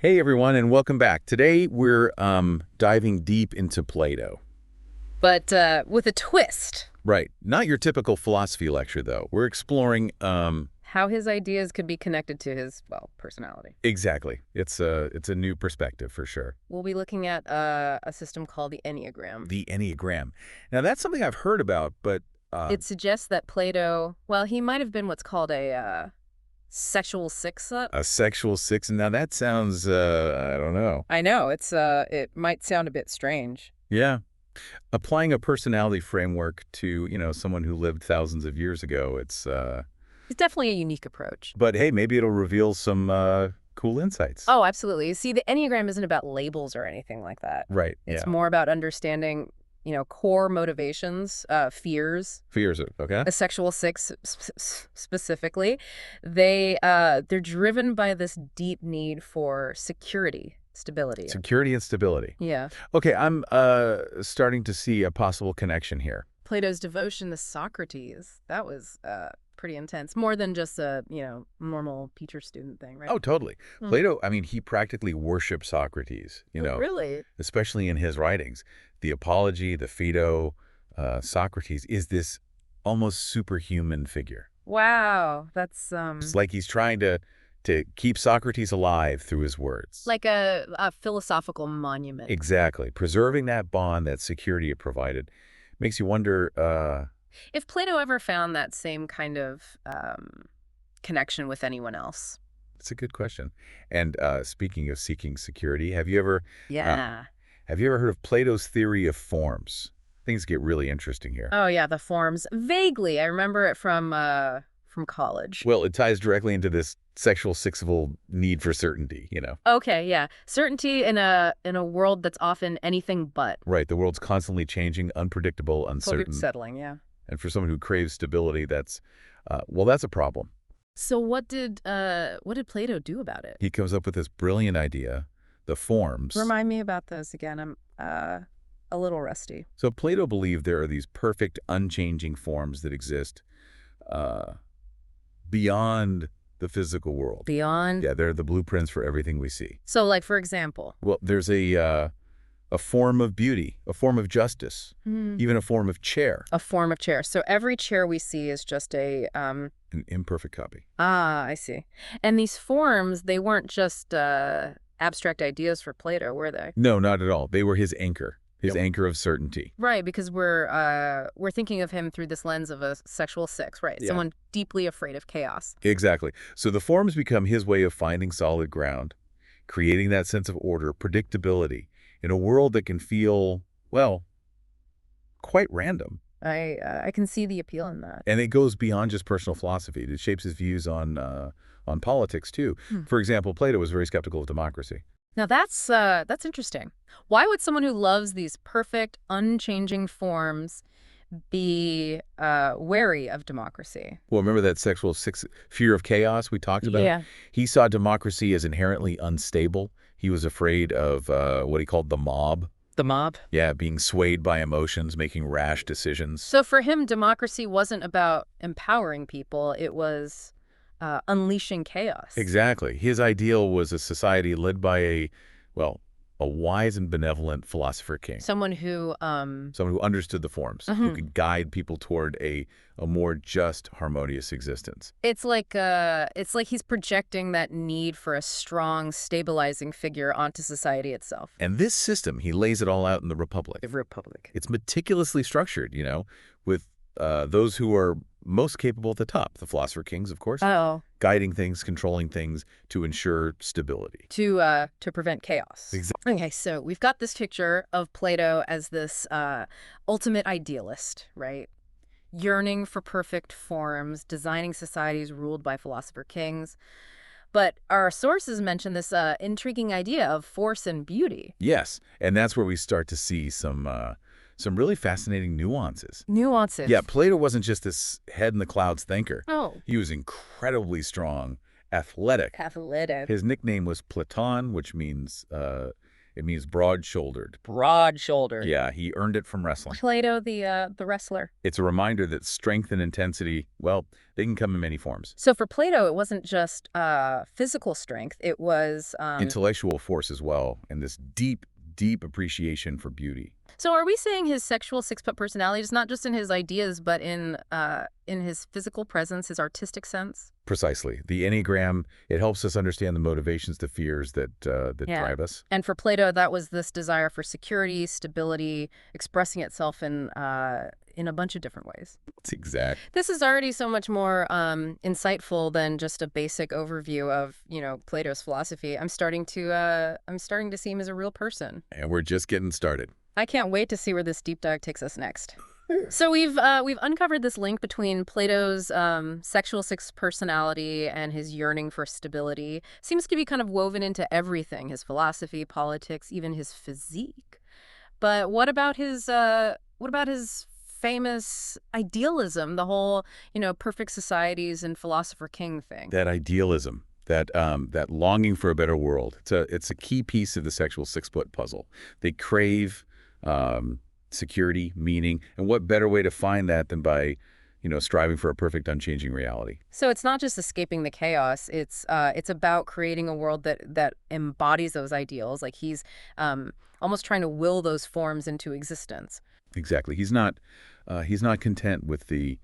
Hey everyone, and welcome back. Today we're diving deep into Plato. But with a twist. Right. Not your typical philosophy lecture, though. We're exploring How his ideas could be connected to his, well, personality. exactly. It's a new perspective for sure. We'll be looking at a system called the Enneagram. The Enneagram. Now that's something I've heard about, but It suggests that Plato, well, he might have been what's called a sexual six-up. a sexual six. Now that sounds I don't know. I know, it might sound a bit strange. Yeah. Applying a personality framework to, someone who lived thousands of years ago, It's definitely a unique approach. but hey, maybe it'll reveal some cool insights. Oh, absolutely. You see, the Enneagram isn't about labels or anything like that. Right. It's Yeah. more about understanding, core motivations, fears. Fears it, okay? A sexual six specifically, they're driven by this deep need for security, stability. Security and stability. Yeah. Okay, I'm starting to see a possible connection here. Plato's devotion to Socrates, that was pretty intense. More than just a, normal teacher student thing, right? Oh, totally. Hmm. Plato, I mean, he practically worshipped Socrates, Oh, really? especially in his writings. The Apology, the Phaedo, Socrates is this almost superhuman figure. Wow, that's It's like he's trying to keep Socrates alive through his words. like a philosophical monument. Exactly. Preserving that bond, that security it provided, makes you wonder, If Plato ever found that same kind of connection with anyone else. it's a good question. And speaking of seeking security, have you ever Yeah. heard of Plato's theory of forms? Things get really interesting here. Oh yeah, the forms. Vaguely, I remember it from college. Well, it ties directly into this sexual sixfold need for certainty. Okay, yeah. Certainty in a world that's often anything but. Right, the world's constantly changing, unpredictable, uncertain. Settling, yeah. And for someone who craves stability, that's a problem. So what did Plato do about it? He comes up with this brilliant idea, the forms. Remind me about this again. I'm a little rusty. So Plato believed there are these perfect, unchanging forms that exist beyond the physical world. Beyond? Yeah, they're the blueprints for everything we see. So like for example. Well, there's a form of beauty, a form of justice, even a form of chair. A form of chair. So every chair we see is just An imperfect copy. I see. And these forms, they weren't just abstract ideas for Plato, were they? No, not at all. They were his anchor, his Yep. anchor of certainty. Right, because we're thinking of him through this lens of a sexual six, right? Yeah. Someone deeply afraid of chaos. Exactly. So the forms become his way of finding solid ground, creating that sense of order, predictability, in a world that can feel, well, quite random. I can see the appeal in that. And it goes beyond just personal philosophy. It shapes his views on politics, too. For example, Plato was very skeptical of democracy. Now that's interesting. Why would someone who loves these perfect, unchanging forms be wary of democracy? Well, remember that fear of chaos we talked about? Yeah. He saw democracy as inherently unstable. He was afraid of what he called the mob. The mob. Yeah, being swayed by emotions, making rash decisions. So for him, democracy wasn't about empowering people. It was unleashing chaos. Exactly. His ideal was a society led by a wise and benevolent philosopher king. Someone who Someone who understood the forms, who could guide people toward a more just, harmonious existence. it's like he's projecting that need for a strong, stabilizing figure onto society itself. And this system, he lays it all out in the Republic. The Republic. It's meticulously structured, with those who are most capable at the top, the philosopher kings, of course, Oh. guiding things, controlling things to ensure stability. To prevent chaos. Exactly. Okay, so we've got this picture of Plato as this ultimate idealist, right? Yearning for perfect forms, designing societies ruled by philosopher kings. But our sources mention this intriguing idea of force and beauty. Yes, and that's where we start to see some really fascinating nuances. Nuances. Yeah, Plato wasn't just this head-in-the-clouds thinker. Oh. He was incredibly strong, athletic. Athletic. His nickname was Platon, which means It means broad-shouldered. Broad-shouldered. Yeah, he earned it from wrestling. Plato, the wrestler. It's a reminder that strength and intensity, well, they can come in many forms. So for Plato, it wasn't just physical strength. It was Intellectual force as well, and this deep, deep appreciation for beauty. So are we saying his sexual six-foot personality is not just in his ideas, but in his physical presence, his artistic sense? Precisely. The Enneagram, it helps us understand the motivations, the fears that drive us. And for Plato, that was this desire for security, stability, expressing itself in a bunch of different ways. It's exact. This is already so much more insightful than just a basic overview of, Plato's philosophy. I'm starting to see him as a real person. And we're just getting started. I can't wait to see where this deep dive takes us next. So we've uncovered this link between Plato's sexual six personality and his yearning for stability. Seems to be kind of woven into everything: his philosophy, politics, even his physique. But what about his famous idealism? The whole perfect societies and philosopher king thing. That idealism, that longing for a better world. It's a key piece of the sexual six-foot puzzle. They crave security, meaning, and what better way to find that than by, striving for a perfect, unchanging reality. So it's not just escaping the chaos. It's about creating a world that embodies those ideals. Like he's almost trying to will those forms into existence. Exactly. He's not content with the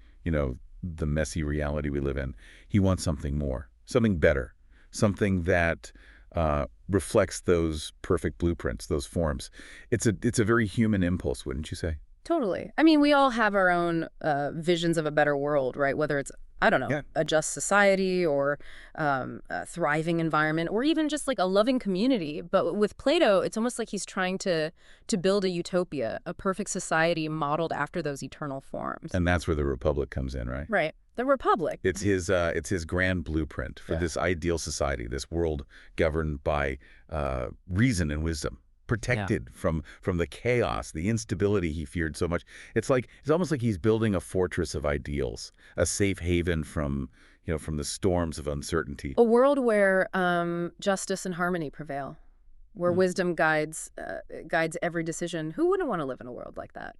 messy reality we live in. He wants something more, something better, something that reflects those perfect blueprints, those forms. It's a very human impulse, wouldn't you say? Totally. I mean, we all have our own visions of a better world, right? Whether it's, I don't know, Yeah. a just society or a thriving environment or even just like a loving community. But with Plato, it's almost like he's trying to build a utopia, a perfect society modeled after those eternal forms. And that's where the Republic comes in, right? Right. The Republic. It's his grand blueprint for this ideal society, this world governed by reason and wisdom, protected from the chaos, the instability he feared so much. It's almost like he's building a fortress of ideals, a safe haven from the storms of uncertainty. A world where justice and harmony prevail, where wisdom guides every decision. Who wouldn't want to live in a world like that?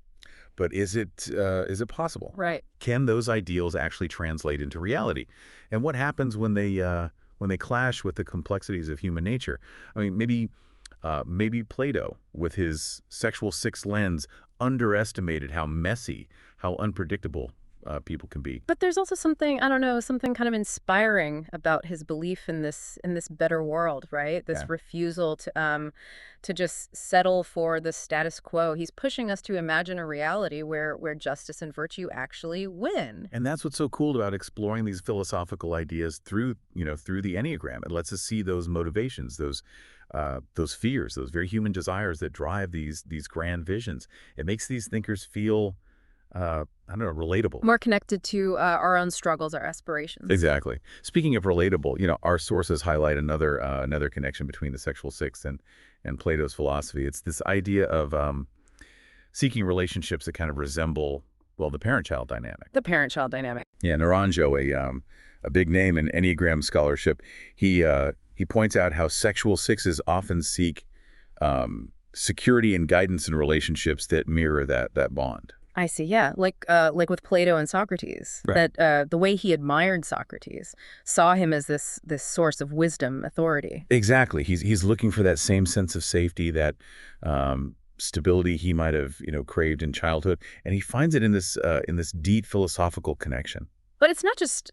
But is it possible? Right. Can those ideals actually translate into reality? And what happens when they clash with the complexities of human nature? I mean, maybe Plato, with his sexual six lens, underestimated how messy, how unpredictable people can be. But there's also something, I don't know, something kind of inspiring about his belief in this better world, right? This refusal to just settle for the status quo. He's pushing us to imagine a reality where justice and virtue actually win. And that's what's so cool about exploring these philosophical ideas through the Enneagram. It lets us see those motivations, those fears, those very human desires that drive these grand visions. It makes these thinkers feel I don't know, relatable. More connected to our own struggles, our aspirations. Exactly. Speaking of relatable, our sources highlight another connection between the sexual six and Plato's philosophy. It's this idea of seeking relationships that kind of resemble, well, the parent-child dynamic. The parent-child dynamic. Yeah, Naranjo, a big name in Enneagram scholarship, he points out how sexual sixes often seek security and guidance in relationships that mirror that bond. I see. Yeah, like with Plato and Socrates, Right. that the way he admired Socrates, saw him as this source of wisdom, authority. Exactly. He's looking for that same sense of safety, that stability he might have craved in childhood, and he finds it in this deep philosophical connection. But it's not just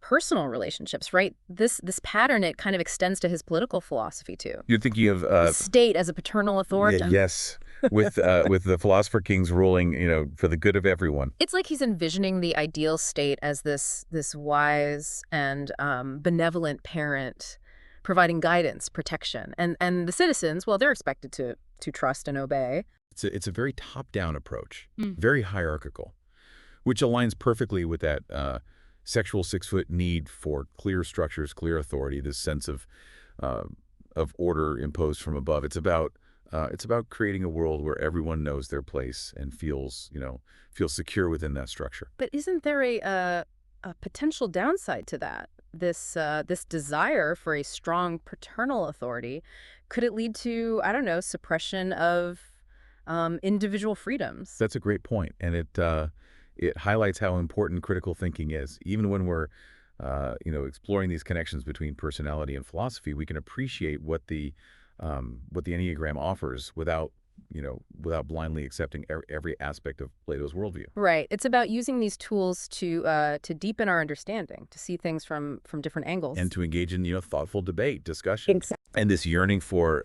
personal relationships, right? This pattern, it kind of extends to his political philosophy too. You're thinking of The state as a paternal authority. yes, with the philosopher kings ruling for the good of everyone. It's like he's envisioning the ideal state as this wise and benevolent parent providing guidance, protection. And the citizens, well, they're expected to trust and obey. It's a very top-down approach, very hierarchical, which aligns perfectly with that sexual six-foot need for clear structures, clear authority, this sense of order imposed from above. It's about creating a world where everyone knows their place and feels secure within that structure. But isn't there a a potential downside to that. This desire for a strong paternal authority, could it lead to, I don't know, suppression of individual freedoms? That's a great point, and it highlights how important critical thinking is. Even when we're exploring these connections between personality and philosophy, we can appreciate what the Enneagram offers without blindly accepting every aspect of Plato's worldview. Right. It's about using these tools to deepen our understanding, to see things from different And angles. to engage in thoughtful debate, discussion, Exactly. and this yearning for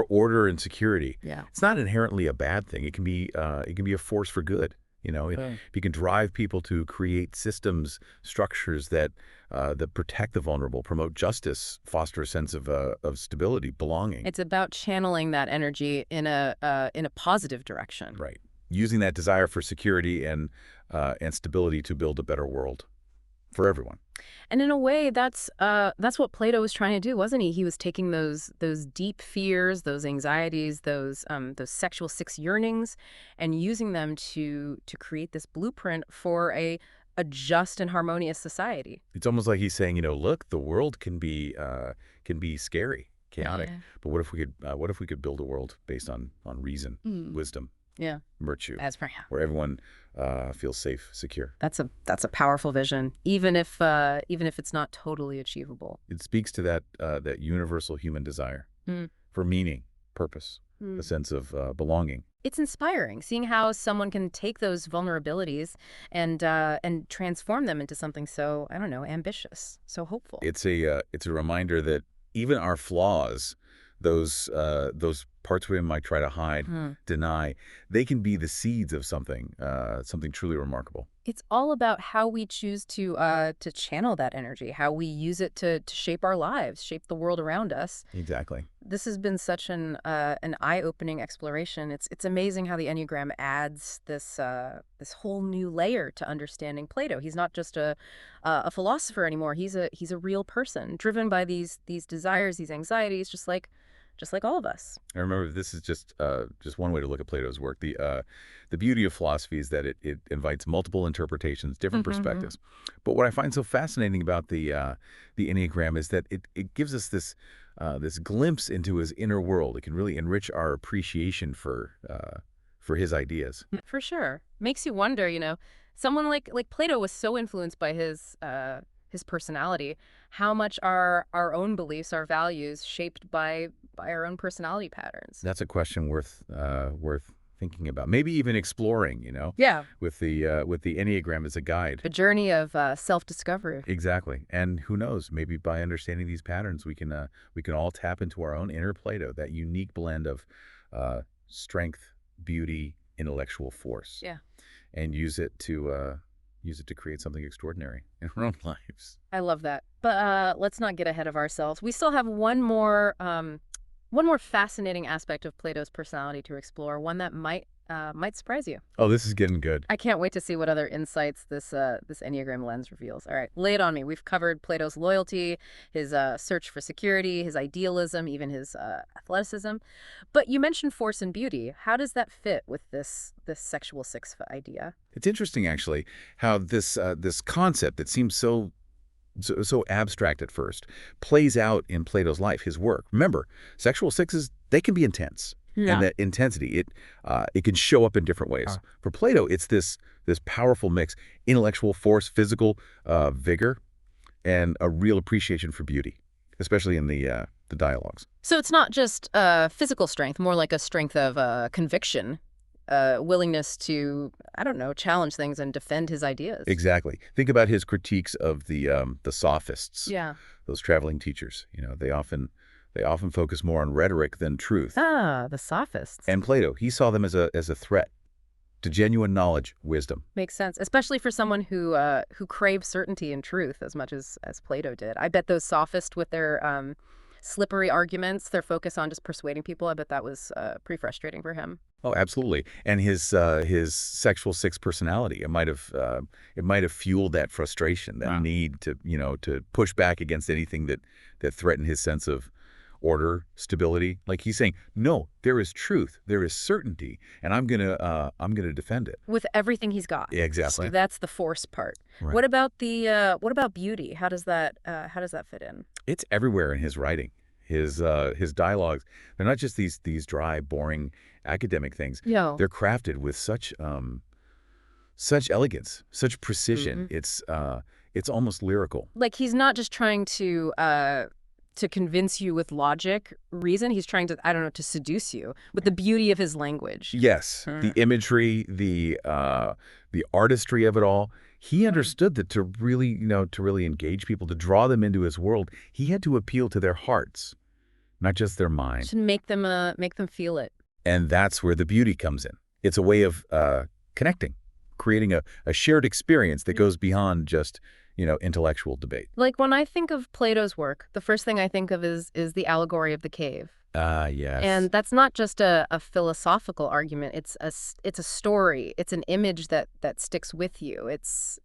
order and security. Yeah. It's not inherently a bad thing. It can be a force for good. If you can drive people to create systems, structures that protect the vulnerable, promote justice, foster a sense of stability, belonging. It's about channeling that energy in a positive direction. Right. Using that desire for security and stability to build a better world for everyone. And in a way, that's what Plato was trying to do, wasn't he? He was taking those deep fears, those anxieties, those sexual six yearnings, and using them to create this blueprint for a just and harmonious society. It's almost like he's saying, look, the world can be scary, chaotic, Yeah. but what if we could build a world based on reason, wisdom, Yeah. virtue, As for where everyone feels safe, secure. that's a powerful vision, even if it's not totally achievable. It speaks to that universal human desire Mm. for meaning, purpose, a sense of belonging. It's inspiring seeing how someone can take those vulnerabilities and transform them into something so, I don't know, ambitious, so hopeful. It's a reminder that even our flaws, those parts we might try to hide, deny, they can be the seeds of something truly remarkable. It's all about how we choose to channel that energy, how we use it to shape our lives, shape the world around us. Exactly. This has been such an eye-opening exploration. It's amazing how the Enneagram adds this whole new layer to understanding Plato. He's not just a philosopher anymore. He's a real person driven by these desires, these anxieties, just like all of us. I remember this is just one way to look at Plato's work. The beauty of philosophy is that it invites multiple interpretations, different perspectives. But what I find so fascinating about the Enneagram is that it gives us this glimpse into his inner world. It can really enrich our appreciation for his ideas. For sure. Makes you wonder, someone like Plato was so influenced by his personality. How much are our own beliefs, our values shaped by our own personality patterns? That's a question worth thinking about. Maybe even exploring, Yeah. with the Enneagram as a guide. A journey of self-discovery. Exactly. And who knows, maybe by understanding these patterns, we can all tap into our own inner Plato, that unique blend of strength, beauty, intellectual force. Yeah. And use it to create something extraordinary in our own lives. I love that. But let's not get ahead of ourselves. We still have one more fascinating aspect of Plato's personality to explore, one that might surprise you. Oh, this is getting good. I can't wait to see what other insights this Enneagram lens reveals. All right, lay it on me. We've covered Plato's loyalty, his search for security, his idealism, even his athleticism. But you mentioned force and beauty. How does that fit with this sexual six idea? It's interesting, actually, how this concept that seems so abstract at first plays out in Plato's life, his work. Remember, sexual sixes, they can be intense. Yeah. And that intensity, it can show up in different ways. For Plato, it's this powerful mix: intellectual force, physical vigor, and a real appreciation for beauty, especially in the dialogues. So it's not just physical strength, more like a strength of conviction, willingness to, I don't know, challenge things and defend his ideas. Exactly. Think about his critiques of the sophists. Yeah. Those traveling teachers. They often focus more on rhetoric than truth. Ah, the sophists. And Plato, he saw them as a threat to genuine knowledge, wisdom. Makes sense, especially for someone who craves certainty and truth as much as Plato did. I bet those sophists with their slippery arguments, their focus on just persuading people, I bet that was pretty frustrating for him. Oh, absolutely. And his sexual six personality, it might have fueled that frustration, that need to push back against anything that threatened his sense of order, stability. Like he's saying, no, there is truth, there is certainty, and I'm gonna defend it. With everything he's got. Yeah, So exactly. that's the force part. Right. What about beauty? How does that fit in? It's everywhere in his writing. His dialogues, they're not just these dry, boring academic things. Yo. They're crafted with such elegance, such precision. Hmm. It's almost lyrical. Like he's not just trying to convince you with logic, reason. He's trying to, I don't know, to seduce you with the beauty of his language. Yes, Hmm. the imagery, the artistry of it all. He understood that to really, to really engage people, to draw them into his world, he had to appeal to their hearts, not just their mind. Should make them feel it. And that's where the beauty comes in. It's a way of connecting, creating a shared experience that goes beyond just, intellectual debate. Like when I think of Plato's work, the first thing I think of is the allegory of the cave. Ah, yes. And that's not just a philosophical argument. It's a story. It's an image that sticks with you. It's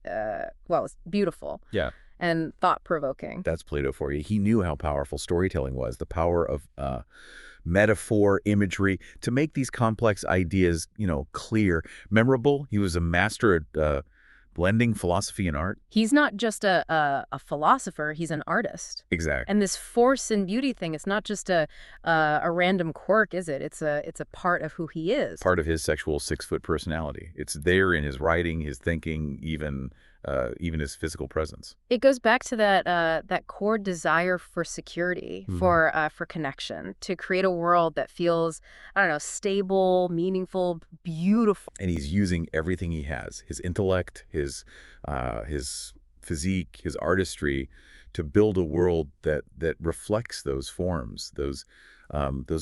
beautiful Yeah, and thought-provoking. that's Plato for you. He knew how powerful storytelling was, the power of metaphor, imagery, to make these complex ideas, clear, memorable. He was a master at blending philosophy and art. He's not just a philosopher. He's an artist. Exactly. And this force and beauty thing, it's not just a random quirk, is it? It's a part of who he is. Part of his sexual 6-foot personality. It's there in his writing, his thinking, even his physical presence. It goes back to that core desire for security, for connection, to create a world that feels, I don't know, stable, meaningful, beautiful. And he's using everything he has, his intellect, his physique, his artistry, to build a world that reflects those forms, those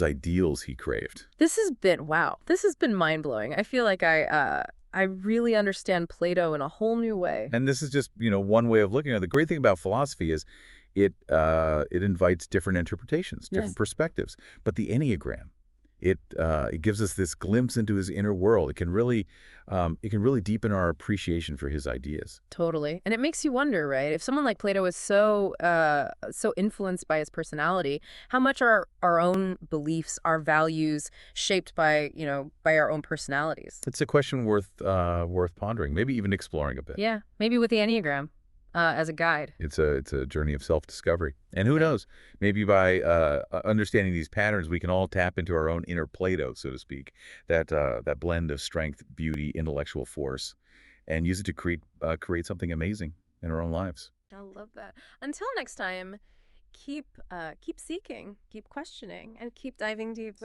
ideals he craved. This has been wow. This has been mind blowing. I feel like I really understand Plato in a whole new way. And this is just, one way of looking at it. The great thing about philosophy is it invites different interpretations, different Yes. perspectives. But the Enneagram, it gives us this glimpse into his inner world. It can really deepen our appreciation for his ideas. Totally. And it makes you wonder, right? If someone like Plato is so influenced by his personality, how much are our own beliefs, our values shaped by our own personalities? It's a question worth pondering, maybe even exploring a bit. Yeah, maybe with the Enneagram as a guide. It's a journey of self-discovery. And who knows, maybe by understanding these patterns, we can all tap into our own inner Plato, so to speak, that blend of strength, beauty, intellectual force, and use it to create something amazing in our own lives. I love that. Until next time, keep seeking, keep questioning, and keep diving deep.